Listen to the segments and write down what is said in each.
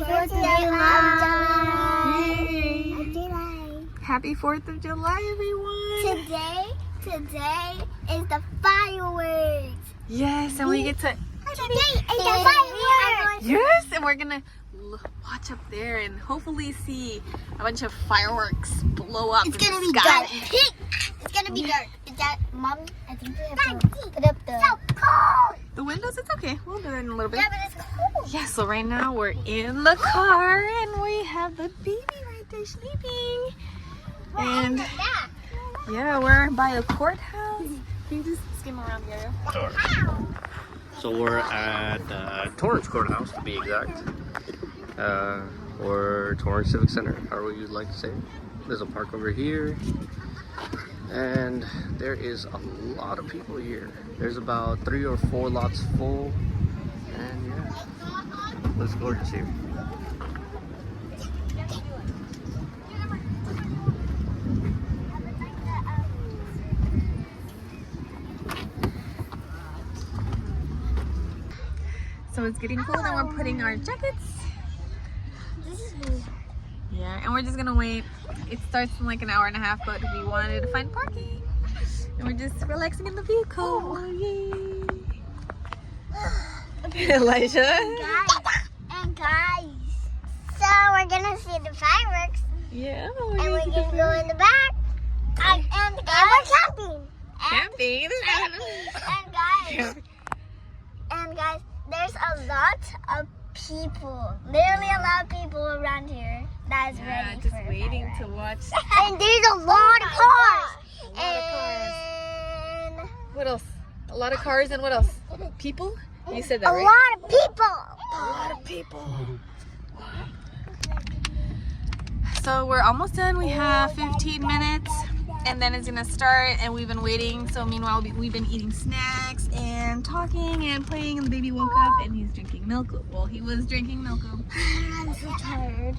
4th of July! Yay! Happy 4th of July, everyone! Today is the fireworks! Yes, and we get to... Today is the fireworks! Yes, and we're gonna watch up there and hopefully see a bunch of fireworks blow up. It's gonna be dark. It's gonna be dark. Is that, Mom? I think we have to put up the... So cold! The windows, it's okay. We'll do it in a little bit. Yeah, but it's cold. Yeah, so right now we're in the car and we have the baby right there sleeping. And yeah, we're by a courthouse. Can you just skim around the area? Sure. So we're at Torrance Courthouse, to be exact, or Torrance Civic Center, however you'd like to say it. There's a park over here, and there is a lot of people here. There's about 3 or 4 lots full, and yeah, looks gorgeous here. So it's getting cold and we're putting our jackets. Yeah, and we're just gonna wait. It starts in like an hour and a half, but we wanted to find parking. And we're just relaxing in the vehicle. Oh, yay. Elijah. Guys, so we're gonna see the fireworks. Yeah. And we're gonna go in the back. And we're camping. Camping. And guys, there's a lot of people. Literally a lot of people around here that is ready just for waiting the to watch. And there's a lot of cars. And What else? A lot of cars and what else? People? You said that, a right? lot of people. A lot of people. So we're almost done. We have 15 minutes and then it's gonna start, and we've been waiting. So meanwhile we've been eating snacks and talking and playing, and the baby woke up and he's drinking milk. Well, he was drinking milk. I'm so tired.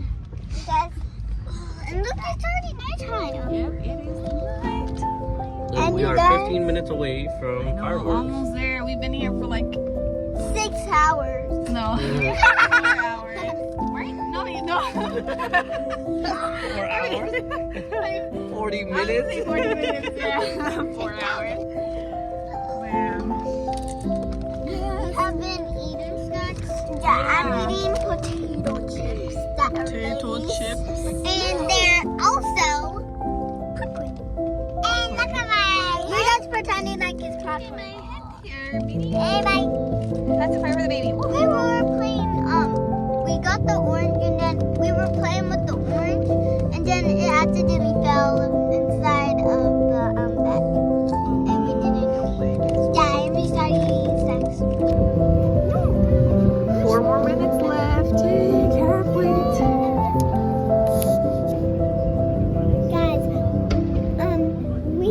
And look, it's already nighttime. Yep, it is night. And we are 15 minutes away from fireworks. Almost there. We've been here for like 6 hours. no 4 hours. Right? No, you know. 4 hours? 40 I was gonna say minutes? 40 minutes. Yeah, 4 hours. Wow. I've been eating snacks. Yeah, I'm eating potato chips. Potato chips. And they're also popcorn. And look at my. We're just pretending like it's popcorn. Here, baby. Hey, bye. That's a fire for the baby. Woo. We were playing, we got the orange and then we were playing with the orange and then it accidentally fell inside of the bag. And we didn't eat. Yeah, and we started eating snacks. 4 more minutes left. Can't wait. Guys, we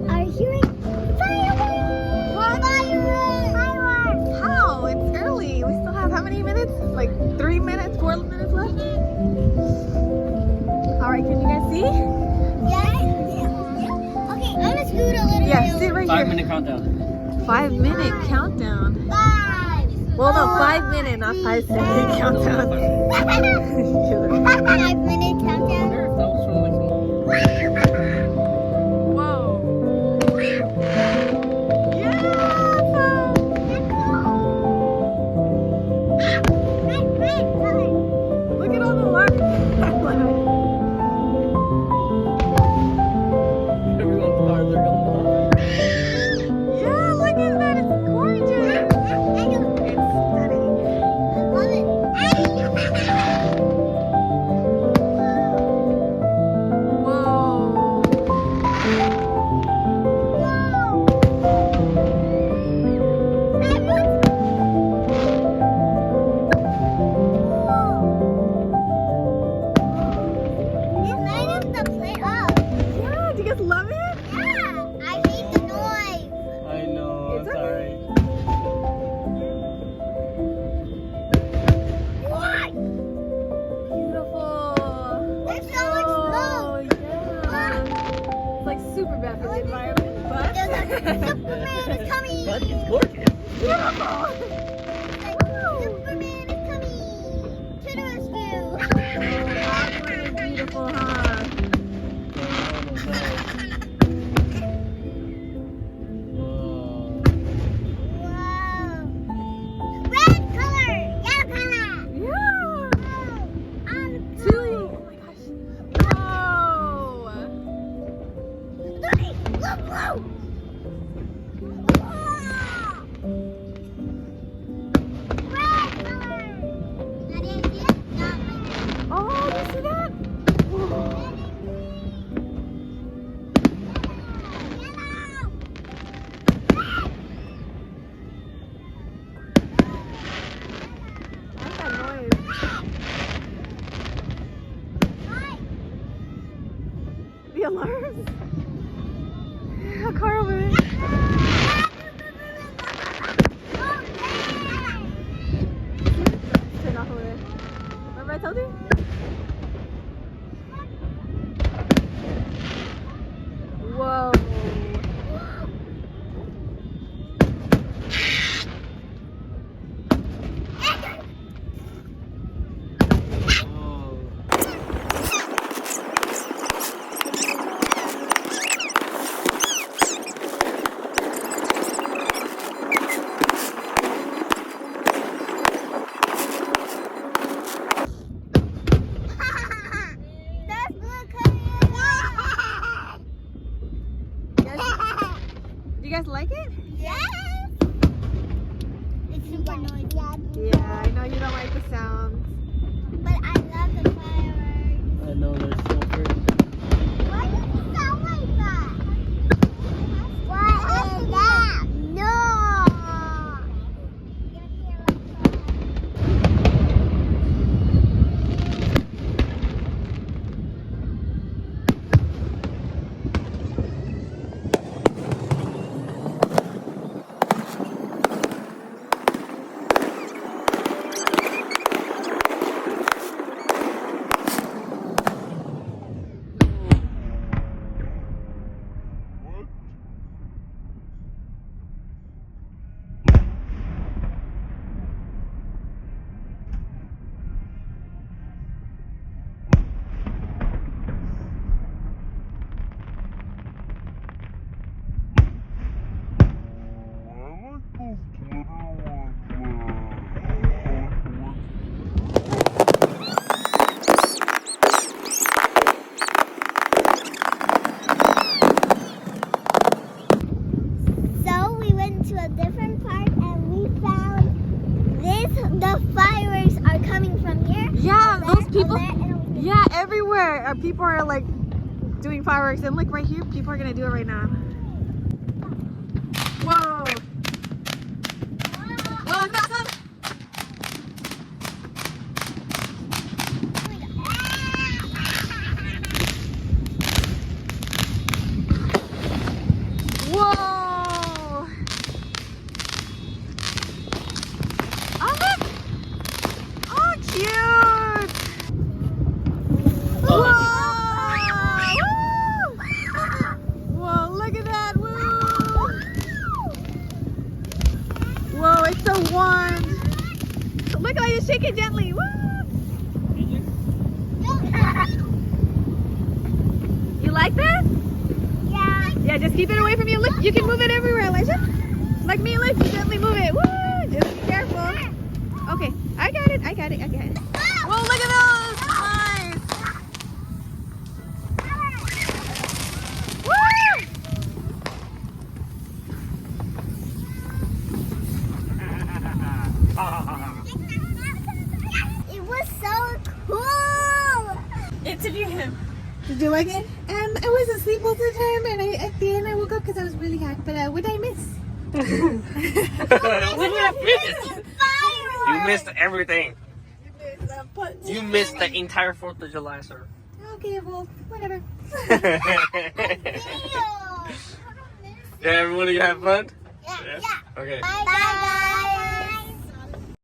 are hearing fireworks! What? Fireworks! How? It's early. We still have how many minutes? Like 3 minutes, 4 minutes left? Alright, can you guys see? Yeah. Okay, I'm gonna scoot a little Yeah, bit. sit right 5 here. minute countdown. 5 minute countdown. 5. Well, no, 5 minute, not 5 second countdown. 5-minute countdown. That was from like Whoa. Yeah. Look at all the lights. everyone's cars are going. Yeah, look at that. It's gorgeous. It's stunning. Whoa. Yeah, do you guys love it? I know, It's it's alright. Beautiful. There's so much Oh, smoke. yeah. It's like super bad for the environment, but Superman is coming. But it's gorgeous. beautiful. Superman is coming to the rescue. alarms. A car over there. Turn off over there. Remember I told you? Whoa. Do you guys like it? Yes! It's super noisy. Yeah, I know you don't like the sounds. But I love the fireworks. I know they're so pretty. Why does it sound like that? What is that? No! So we went to a different park and we found this. The fireworks are coming from here. Yeah, over those there, people. over there, and over there. Yeah, everywhere. People are like doing fireworks, and look right here, people are gonna do it right now. Whoa! Whoa, look at that! Whoa! Oh look! Oh cute! Whoa! Whoa, look at that! Woo! Whoa, it's so warm! Look how you shake it gently! Woo! You like that? Yeah. Yeah, just keep it away from you. Look, you can move it everywhere, Elijah. Like me, look, you gently move it. Woo! Just be careful. Okay, I got it. Whoa, look at those! Nice! Woo! It was so cool. Interview him. Did you like it? I was asleep most of the time, and at the end I woke up because I was really hot. But what did I miss? What did I miss? You missed everything. You missed the entire 4th of July, sir. Okay, well, whatever. Yeah, everyone, you have fun? Yeah. Okay. Bye, guys.